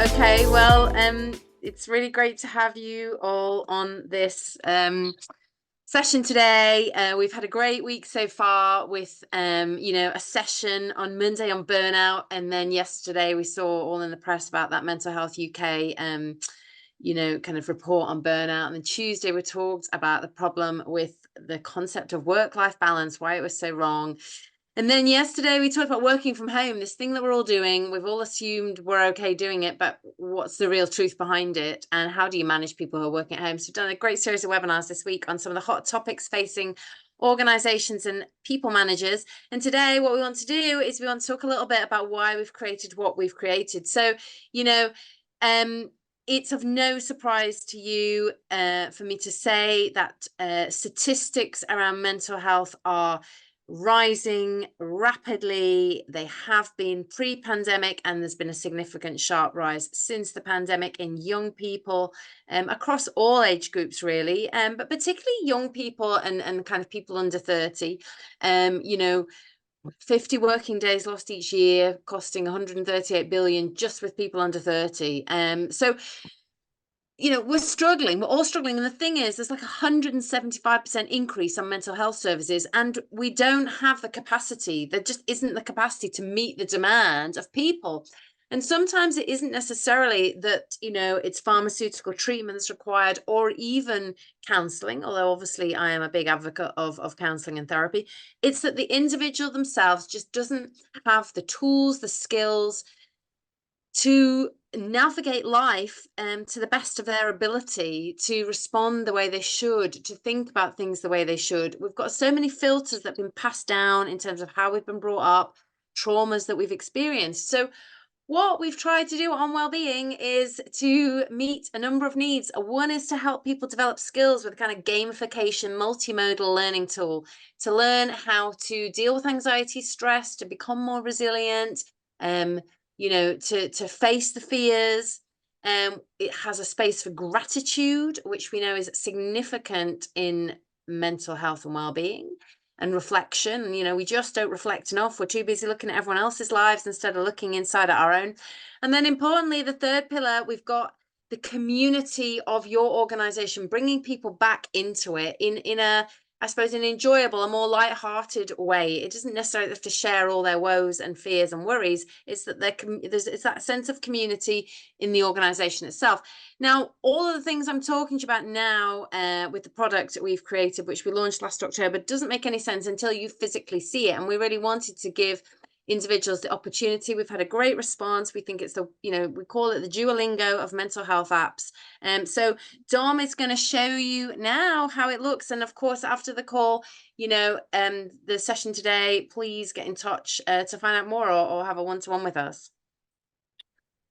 Okay, well, it's really great to have you all on this session today. We've had a great week so far with, a session on Monday on burnout, and then yesterday we saw all in the press about that Mental Health UK, kind of report on burnout. And then Tuesday we talked about the problem with the concept of work-life balance, why it was so wrong. And then yesterday we talked about working from home, this thing that we're all doing. We've all assumed we're okay doing it, but what's the real truth behind it? And how do you manage people who are working at home? So we've done a great series of webinars this week on some of the hot topics facing organizations and people managers. And today what we want to do is we want to talk a little bit about why we've created what we've created. So, it's of no surprise to you for me to say that statistics around mental health are rising rapidly. They have been pre-pandemic, and there's been a significant sharp rise since the pandemic in young people across all age groups, really, but particularly young people and kind of people under 30. 50 working days lost each year, costing 138 billion just with people under 30. So we're struggling. We're all struggling. And the thing is, there's like 175% increase on mental health services, and we don't have the capacity. There just isn't the capacity to meet the demand of people. And sometimes it isn't necessarily that, it's pharmaceutical treatment that's required, or even counselling, although obviously I am a big advocate of counselling and therapy. It's that the individual themselves just doesn't have the tools, the skills to navigate life to the best of their ability, to respond the way they should, to think about things the way they should. We've got so many filters that have been passed down in terms of how we've been brought up, traumas that we've experienced. So what we've tried to do on Wellbeing is to meet a number of needs. One is to help people develop skills with a kind of gamification, multimodal learning tool to learn how to deal with anxiety, stress, to become more resilient, to face the fears. It has a space for gratitude, which we know is significant in mental health and well-being, and reflection. We just don't reflect enough. We're too busy looking at everyone else's lives instead of looking inside at our own. And then importantly, the third pillar, we've got the community of your organization, bringing people back into it in a, I suppose, an enjoyable, a more light-hearted way. It doesn't necessarily have to share all their woes and fears and worries. It's that it's that sense of community in the organization itself. Now, all of the things I'm talking to you about now with the product that we've created, which we launched last October, doesn't make any sense until you physically see it. And we really wanted to give individuals the opportunity. We've had a great response. We think it's we call it the Duolingo of mental health apps. So Dom is going to show you now how it looks. And of course, after the call, the session today, please get in touch to find out more or have a one-to-one with us.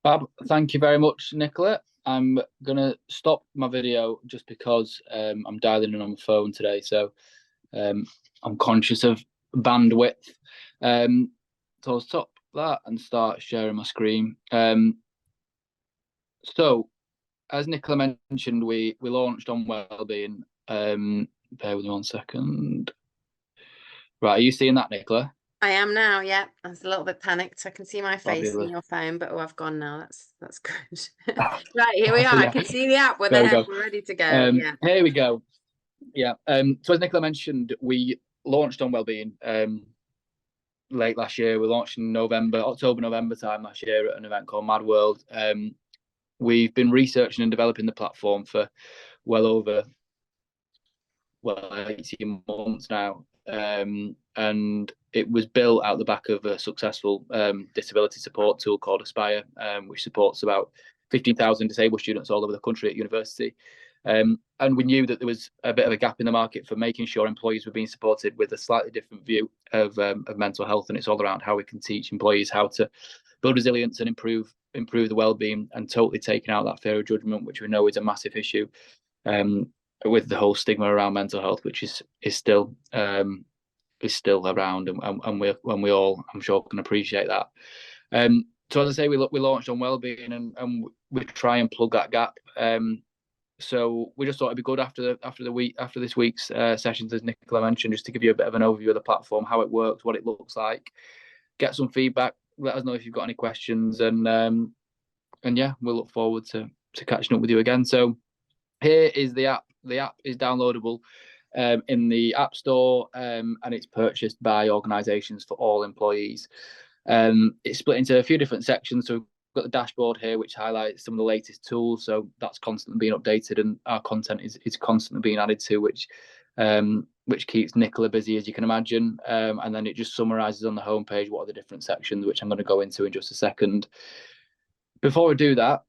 Fab, thank you very much, Nicola. I'm going to stop my video just because I'm dialing in on my phone today. So I'm conscious of bandwidth. So I'll stop that and start sharing my screen. So as Nicola mentioned, we launched On Wellbeing. Bear with me 1 second. Right, are you seeing that, Nicola? I am now, yeah. I was a little bit panicked. I can see my face Fabulous. in your phone, but I've gone now. That's good. Right, here we are. Yeah. I can see the app. We're ready to go. Yeah. Here we go. Yeah. So as Nicola mentioned, we launched On Wellbeing late last year. We launched in October, November time last year at an event called Mad World. We've been researching and developing the platform for over 18 months now. And it was built out the back of a successful disability support tool called Aspire, which supports about 15,000 disabled students all over the country at university. And we knew that there was a bit of a gap in the market for making sure employees were being supported with a slightly different view of mental health. And it's all around how we can teach employees how to build resilience and improve the well-being, and totally taking out that fear of judgment, which we know is a massive issue with the whole stigma around mental health, which is still around, and we all, I'm sure, can appreciate that. So as I say, we launched On Wellbeing, and we try and plug that gap. So we just thought it'd be good after this week's sessions, as Nicola mentioned, just to give you a bit of an overview of the platform, how it works, what it looks like, get some feedback, let us know if you've got any questions, and yeah, we'll look forward to catching up with you again. So here is the app. The app is downloadable in the App Store, and it's purchased by organisations for all employees. It's split into a few different sections. So we've got the dashboard here, which highlights some of the latest tools. So that's constantly being updated, and our content is constantly being added to, which keeps Nicola busy, as you can imagine. And then it just summarises on the homepage what are the different sections, which I'm going to go into in just a second. Before I do that,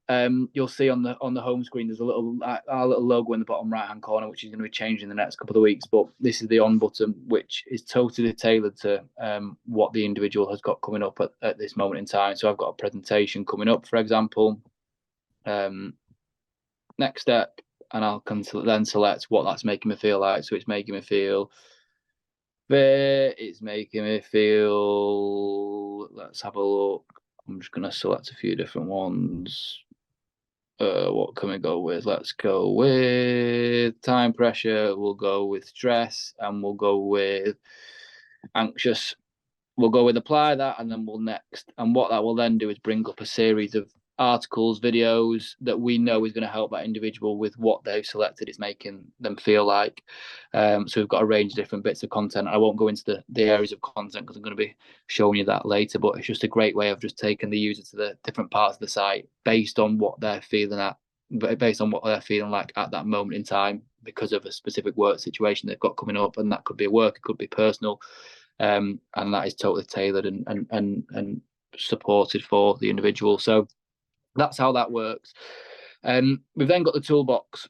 you'll see on the home screen there's our little logo in the bottom right hand corner, which is going to be changed in the next couple of weeks. But this is the on button, which is totally tailored to what the individual has got coming up at this moment in time. So I've got a presentation coming up, for example. Next step, and I'll then select what that's making me feel like. So it's making me feel fair. It's making me feel. Let's have a look. I'm just going to select a few different ones. What can we go with? Let's go with time pressure. We'll go with stress, and we'll go with anxious. We'll go with apply that, and then we'll next. And what that will then do is bring up a series of articles, videos that we know is going to help that individual with what they've selected. It's making them feel like. So we've got a range of different bits of content. I won't go into the areas of content because I'm going to be showing you that later, but it's just a great way of just taking the user to the different parts of the site based on what they're feeling like at that moment in time, because of a specific work situation they've got coming up. And that could be work, it could be personal. And that is totally tailored and supported for the individual. So that's how that works. We've then got the toolbox.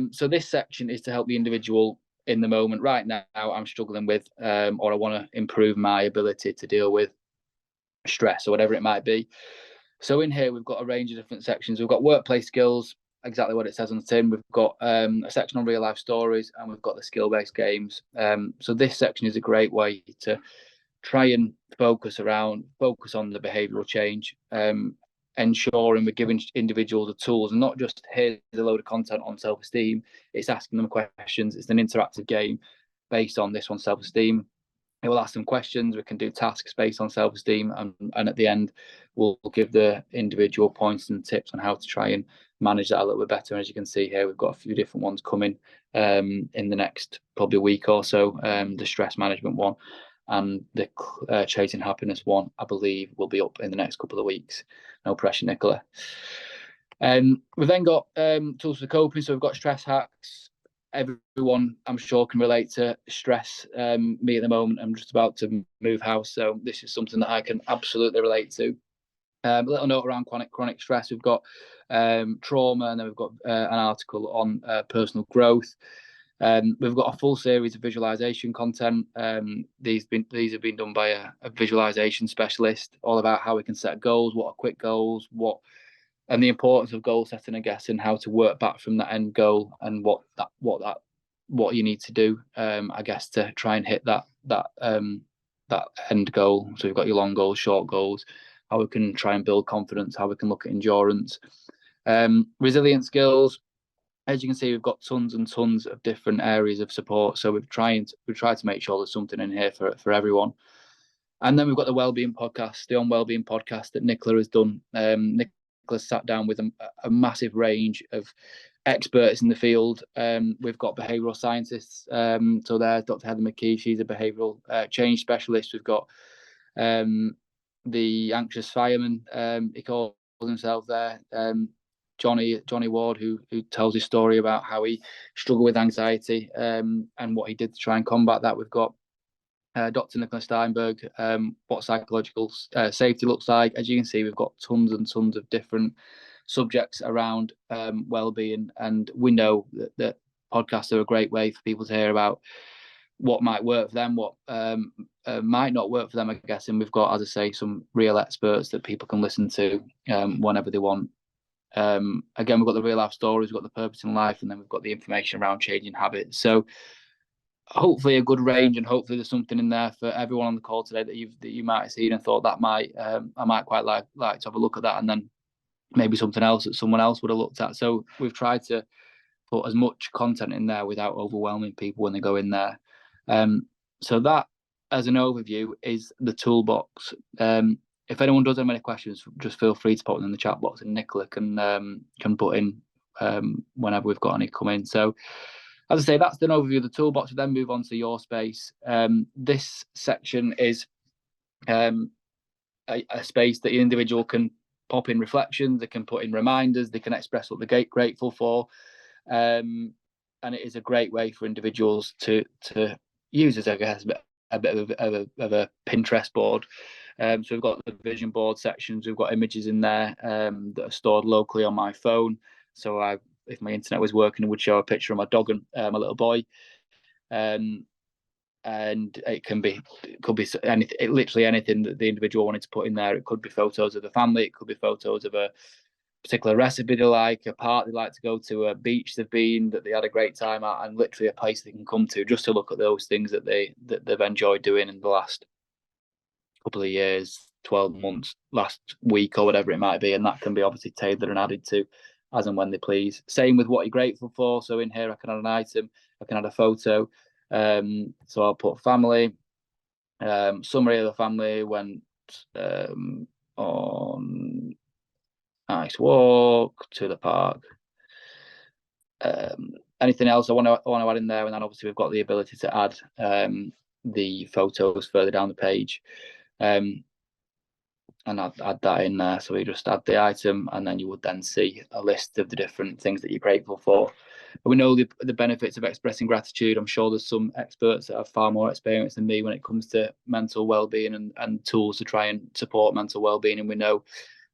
So this section is to help the individual in the moment. Right now, I'm struggling with, or I want to improve my ability to deal with stress or whatever it might be. So in here, we've got a range of different sections. We've got workplace skills, exactly what it says on the tin. We've got a section on real life stories, and we've got the skill-based games. So this section is a great way to try and focus on the behavioural change, ensuring we're giving individuals the tools, and not just here's a load of content on self-esteem. It's asking them questions. It's an interactive game based on this one, self-esteem. It will ask them questions. We can do tasks based on self-esteem, and at the end, we'll give the individual points and tips on how to try and manage that a little bit better. And as you can see here, we've got a few different ones coming in the next probably week or so. The stress management one and the chasing happiness one, I believe, will be up in the next couple of weeks. No pressure, Nicola. We've then got tools for coping. So we've got stress hacks. Everyone, I'm sure, can relate to stress. Me at the moment, I'm just about to move house, so this is something that I can absolutely relate to. A little note around chronic stress. We've got trauma, and then we've got an article on personal growth. We've got a full series of visualization content. These have been done by a visualization specialist, all about how we can set goals, what are quick goals, and the importance of goal setting, I guess, and how to work back from that end goal, and what you need to do, I guess, to try and hit that end goal. So we've got your long goals, short goals, how we can try and build confidence, how we can look at endurance, resilient skills. As you can see, we've got tons and tons of different areas of support. So we've tried to make sure there's something in here for everyone. And then we've got the Wellbeing podcast, the On Wellbeing podcast that Nicola has done. Nicola sat down with a massive range of experts in the field. We've got behavioural scientists. So there's Dr. Heather McKee. She's a behavioural change specialist. We've got the anxious fireman. He calls himself there. Johnny Ward, who tells his story about how he struggled with anxiety and what he did to try and combat that. We've got Dr. Nicola Steinberg, what psychological safety looks like. As you can see, we've got tons and tons of different subjects around well-being, and we know that podcasts are a great way for people to hear about what might work for them, what might not work for them, I guess. And we've got, as I say, some real experts that people can listen to whenever they want. Again, we've got the real life stories, we've got the purpose in life, and then we've got the information around changing habits. So hopefully a good range, and hopefully there's something in there for everyone on the call today that you might have seen and thought that I might quite like to have a look at that, and then maybe something else that someone else would have looked at. So we've tried to put as much content in there without overwhelming people when they go in there. So that, as an overview, is the toolbox. if anyone does have any questions, just feel free to put them in the chat box, and Nicola can put in whenever we've got any come in. So, as I say, that's an overview of the toolbox. We then move on to your space. This section is a space that the individual can pop in reflections, they can put in reminders, they can express what they're grateful for, and it is a great way for individuals to use as, I guess, a bit of a Pinterest board. So we've got the vision board sections, we've got images in there that are stored locally on my phone. So if my internet was working, it would show a picture of my dog and my little boy. And it could be anything, literally anything that the individual wanted to put in there. It could be photos of the family, it could be photos of a particular recipe they like, a park they like to go to, a beach they've been that they had a great time at, and literally a place they can come to just to look at those things that they've enjoyed doing in the last couple of years, 12 months, last week, or whatever it might be. And that can be obviously tailored and added to as and when they please. Same with what you're grateful for. So in here I can add an item, I can add a photo. So I'll put family, summary of the family went on nice walk to the park. Anything else I want to add in there, and then obviously we've got the ability to add the photos further down the page, and add that in there. So we just add the item, and then you would then see a list of the different things that you're grateful for. We know the benefits of expressing gratitude. I'm sure there's some experts that have far more experience than me when it comes to mental well-being and tools to try and support mental well-being. And we know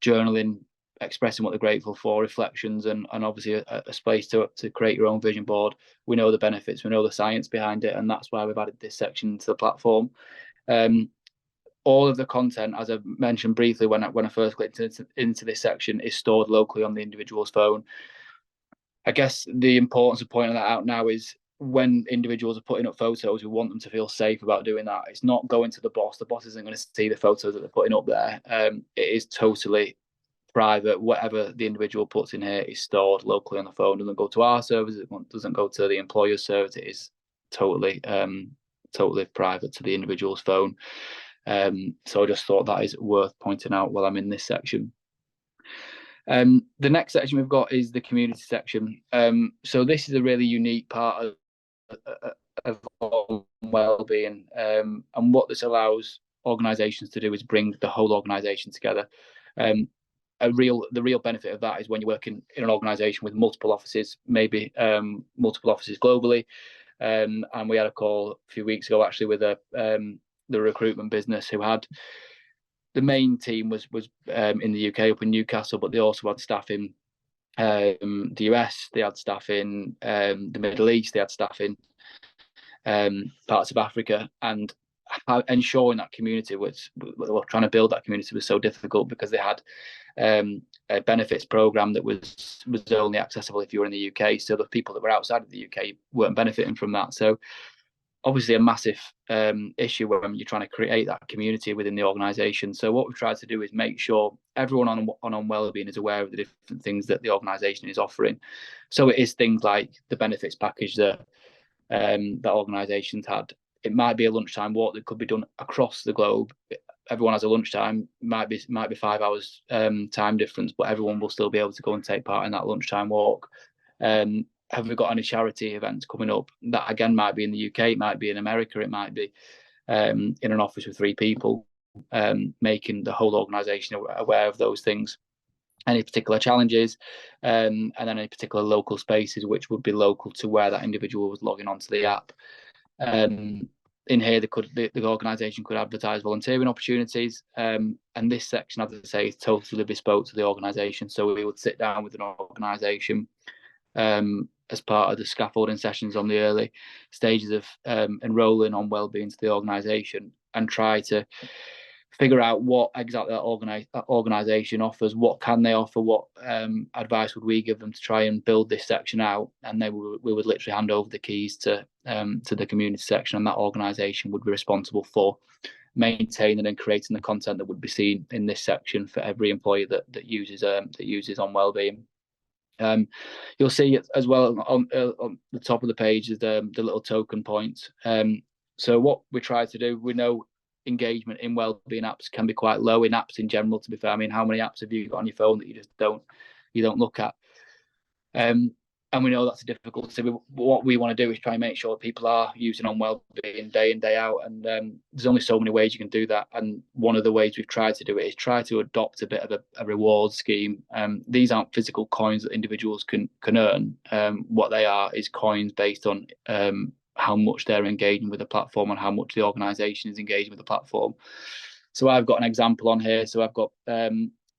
journaling, expressing what they're grateful for, reflections, and obviously a space to create your own vision board. We know the benefits, we know the science behind it, and that's why we've added this section to the platform. All of the content, as I mentioned briefly when I first clicked into this section, is stored locally on the individual's phone. I guess the importance of pointing that out now is when individuals are putting up photos, we want them to feel safe about doing that. It's not going to the boss. The boss isn't going to see the photos that they're putting up there. It is totally private. Whatever the individual puts in here is stored locally on the phone. It doesn't go to our servers. It doesn't go to the employer's servers. It is totally private to the individual's phone. So I just thought that is worth pointing out while I'm in this section. The next section we've got is the community section. So this is a really unique part of On Wellbeing, and what this allows organisations to do is bring the whole organisation together. The real benefit of that is when you're working in an organisation with multiple offices, maybe multiple offices globally. And we had a call a few weeks ago actually with the recruitment business who had the main team was in the UK up in Newcastle, but they also had staff in the US, they had staff in the Middle East, they had staff in parts of Africa, and ensuring that community trying to build that community was so difficult because they had a benefits program that was only accessible if you were in the UK. So the people that were outside of the UK weren't benefiting from that. So obviously a massive issue when you're trying to create that community within the organisation. So what we've tried to do is make sure everyone on Wellbeing is aware of the different things that the organisation is offering. So it is things like the benefits package that organisations had. It might be a lunchtime walk that could be done across the globe. Everyone has a lunchtime, might be 5 hours time difference, but everyone will still be able to go and take part in that lunchtime walk. Have we got any charity events coming up? That again might be in the UK, it might be in America, it might be in an office with 3 people, making the whole organisation aware of those things. Any particular challenges, and then any particular local spaces which would be local to where that individual was logging onto the app. In here, the organisation could advertise volunteering opportunities, and this section, as I say, is totally bespoke to the organisation. So we would sit down with an organisation as part of the scaffolding sessions on the early stages of enrolling On Wellbeing to the organisation, and try to figure out what exactly that organisation offers, what can they offer, what advice would we give them to try and build this section out, and then we would literally hand over the keys to the community section, and that organisation would be responsible for maintaining and creating the content that would be seen in this section for every employee that uses On Wellbeing. You'll see it as well on the top of the page is the little token points. So what we try to do, we know engagement in wellbeing apps can be quite low, in apps in general, to be fair. I mean, how many apps have you got on your phone that you just don't look at? And we know that's a difficulty. What we want to do is try and make sure people are using On Wellbeing day in, day out. And there's only so many ways you can do that. And one of the ways we've tried to do it is try to adopt a bit of a reward scheme. These aren't physical coins that individuals can earn. What they are is coins based on how much they're engaging with the platform and how much the organisation is engaging with the platform. So I've got an example on here. So I've got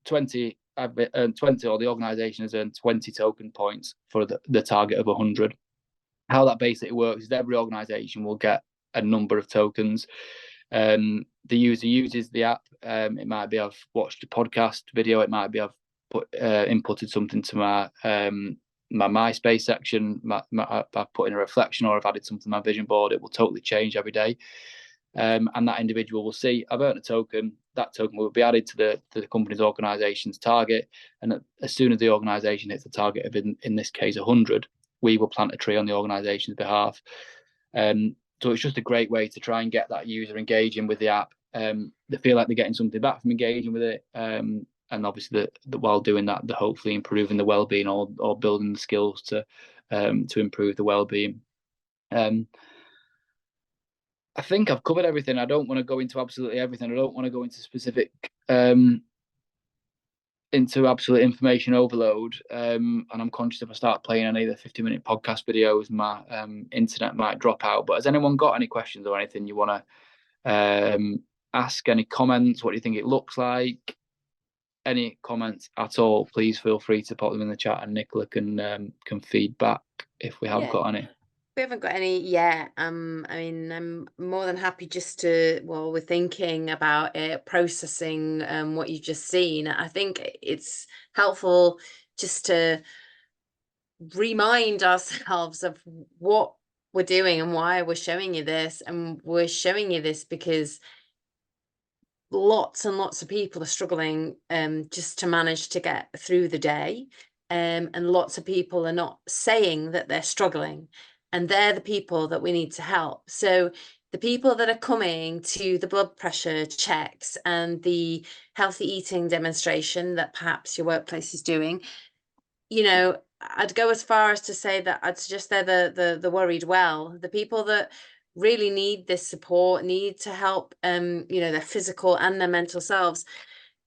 20. I've earned 20, or the organisation has earned 20 token points for the target of 100. How that basically works is every organisation will get a number of tokens. The user uses the app. It might be I've watched a podcast video. It might be I've inputted something to my MySpace section. I've put in a reflection, or I've added something to my vision board. It will totally change every day. And that individual will see, I've earned a token. That token will be added to the company's organisation's target, and as soon as the organisation hits the target of, in this case, 100, we will plant a tree on the organisation's behalf. So it's just a great way to try and get that user engaging with the app. They feel like they're getting something back from engaging with it, and obviously, while doing that, they're hopefully improving the well-being or building the skills to improve the well-being. I think I've covered everything. I don't want to go into absolutely everything. I don't want to go into specific, into absolute information overload. And I'm conscious if I start playing any of the 50-minute podcast videos, my internet might drop out. But has anyone got any questions or anything you want to ask? Any comments? What do you think it looks like? Any comments at all? Please feel free to pop them in the chat, and Nicola can feed back if we have got any. We haven't got any yet. I mean, I'm more than happy just to, while we're thinking about it, processing what you've just seen. I think it's helpful just to remind ourselves of what we're doing and why we're showing you this. And we're showing you this because lots and lots of people are struggling just to manage to get through the day. And lots of people are not saying that they're struggling. And they're the people that we need to help. So the people that are coming to the blood pressure checks and the healthy eating demonstration that perhaps your workplace is doing, you know, I'd go as far as to say that I'd suggest they're the worried well, the people that really need this support, need to help, you know, their physical and their mental selves,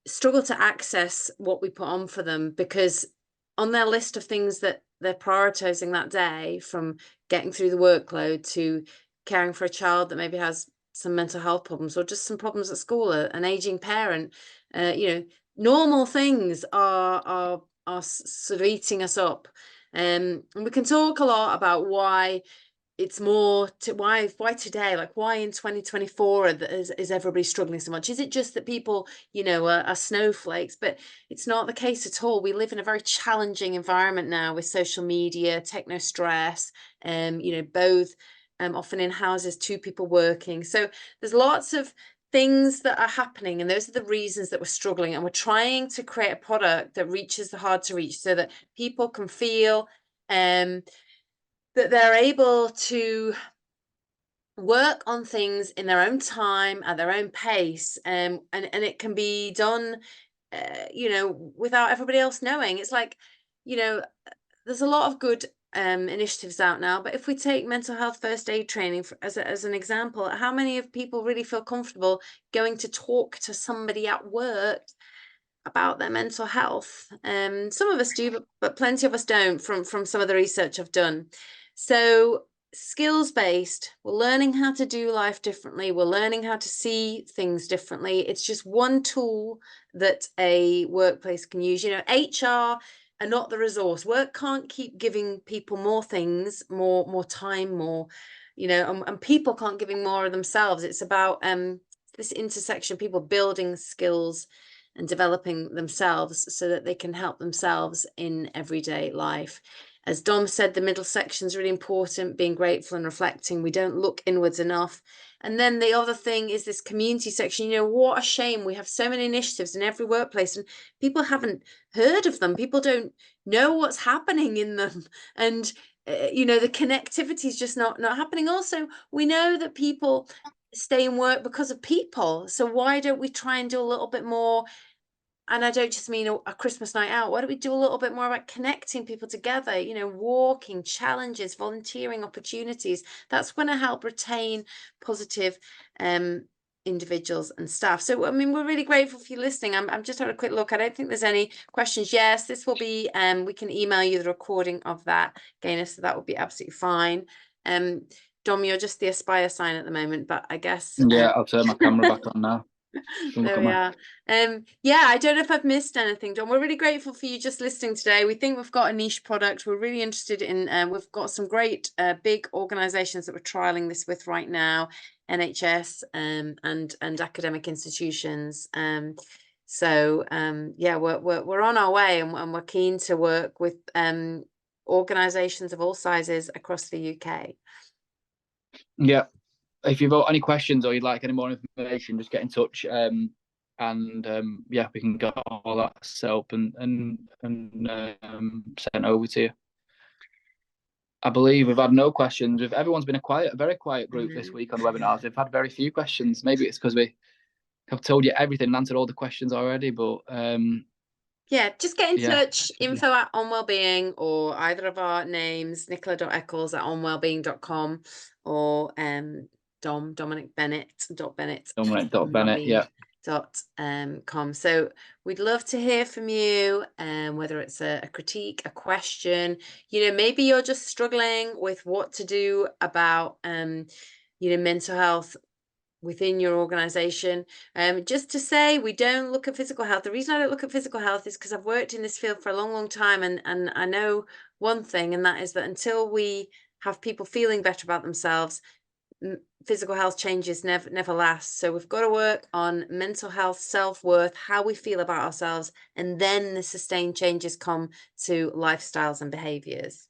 struggle to access what we put on for them, because on their list of things that they're prioritizing that day, from getting through the workload to caring for a child that maybe has some mental health problems or just some problems at school, an aging parent, you know, normal things are sort of eating us up. And we can talk a lot about why it's more to why today, like why in 2024 is everybody struggling so much? Is it just that people, you know, are snowflakes? But it's not the case at all. We live in a very challenging environment now with social media, techno stress, you know, both often in houses, two people working. So there's lots of things that are happening, and those are the reasons that we're struggling. And we're trying to create a product that reaches the hard to reach, so that people can feel that they're able to work on things in their own time, at their own pace, and it can be done, you know, without everybody else knowing. It's like, you know, there's a lot of good initiatives out now, but if we take mental health first aid training as an example, how many of people really feel comfortable going to talk to somebody at work about their mental health? Some of us do, but plenty of us don't, from some of the research I've done. So skills-based, we're learning how to do life differently. We're learning how to see things differently. It's just one tool that a workplace can use. You know, HR are not the resource. Work can't keep giving people more things, more time, more, you know, and people can't giving more of themselves. It's about this intersection of people building skills and developing themselves so that they can help themselves in everyday life. As Dom said, the middle section is really important, being grateful and reflecting. We don't look inwards enough. And then the other thing is this community section. You know, what a shame. We have so many initiatives in every workplace and people haven't heard of them. People don't know what's happening in them. And, you know, the connectivity is just not happening. Also, we know that people stay in work because of people. So why don't we try and do a little bit more? And I don't just mean a Christmas night out. Why don't we do a little bit more about connecting people together, walking, challenges, volunteering opportunities? That's going to help retain positive individuals and staff. So, I mean, we're really grateful for you listening. I'm just having a quick look. I don't think there's any questions. Yes, this will be, we can email you the recording of that, Gaynor, so that will be absolutely fine. Dom, you're just the Aspire sign at the moment, but I guess... Yeah, I'll turn my camera back on now. There we are. Yeah, I don't know if I've missed anything, John. We're really grateful for you just listening today. We think we've got a niche product. We're really interested in, we've got some great big organizations that we're trialing this with right now, NHS and academic institutions. So yeah, we're on our way, and we're keen to work with organizations of all sizes across the UK. Yeah. If you've got any questions or you'd like any more information, just get in touch. Yeah, we can get all that set up and sent over to you. I believe we've had no questions. Everyone's been a very quiet group this week on webinars. We've had very few questions. Maybe it's because we have told you everything and answered all the questions already. But yeah, just get in touch, info@On Wellbeing, or either of our names, nicola.eccles@onwellbeing.com, or Dominic Bennett.Bennett. Yeah. .com. So we'd love to hear from you, whether it's a critique, a question. Maybe you're just struggling with what to do about mental health within your organization. Just to say, we don't look at physical health. The reason I don't look at physical health is because I've worked in this field for a long time, and I know one thing, and that is that until we have people feeling better about themselves, physical health changes never last. So we've got to work on mental health, self-worth, how we feel about ourselves, and then the sustained changes come to lifestyles and behaviors.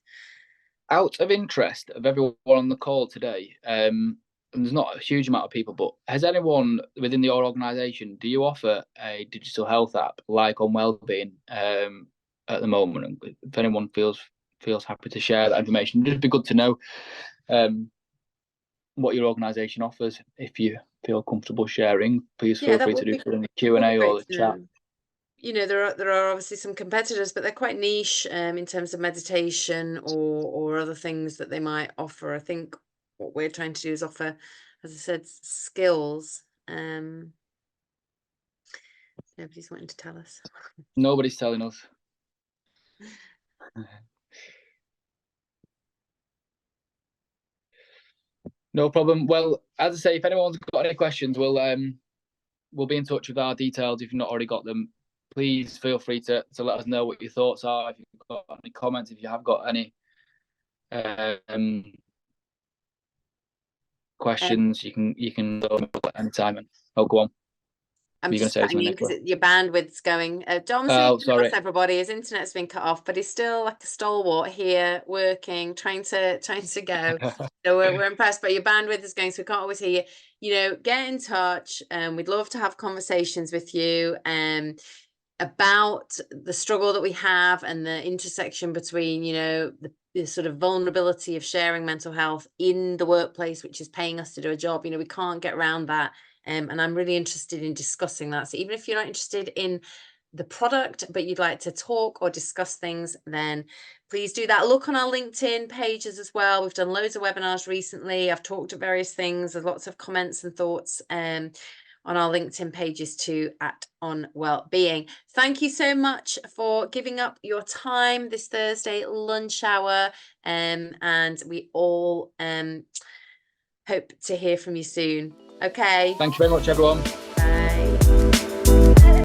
Out of interest of everyone on the call today, and there's not a huge amount of people, but has anyone within your organisation, do you offer a digital health app like On Wellbeing at the moment? And if anyone feels happy to share that information, it'd be good to know what your organisation offers. If you feel comfortable sharing, please feel free to do so in the Q&A or the chat. There are obviously some competitors, but they're quite niche in terms of meditation or other things that they might offer. I think what we're trying to do is offer, as I said, skills. Nobody's wanting to tell us. Nobody's telling us. No problem. Well, as I say, if anyone's got any questions, we'll be in touch with our details. If you've not already got them, please feel free to let us know what your thoughts are. If you've got any comments, if you have got any questions, you can go at any time. And go on. I'm just cutting you because your bandwidth's going. Dom's saying everybody, his internet's been cut off, but he's still like a stalwart here, working, trying to go. So we're impressed, but your bandwidth is going, so we can't always hear you. Get in touch, and we'd love to have conversations with you about the struggle that we have and the intersection between the sort of vulnerability of sharing mental health in the workplace, which is paying us to do a job. We can't get around that. And I'm really interested in discussing that. So even if you're not interested in the product, but you'd like to talk or discuss things, then please do that. Look on our LinkedIn pages as well. We've done loads of webinars recently. I've talked at various things. There's lots of comments and thoughts on our LinkedIn pages too, @On Wellbeing. Thank you so much for giving up your time this Thursday lunch hour. And we all hope to hear from you soon. Okay. Thank you very much, everyone.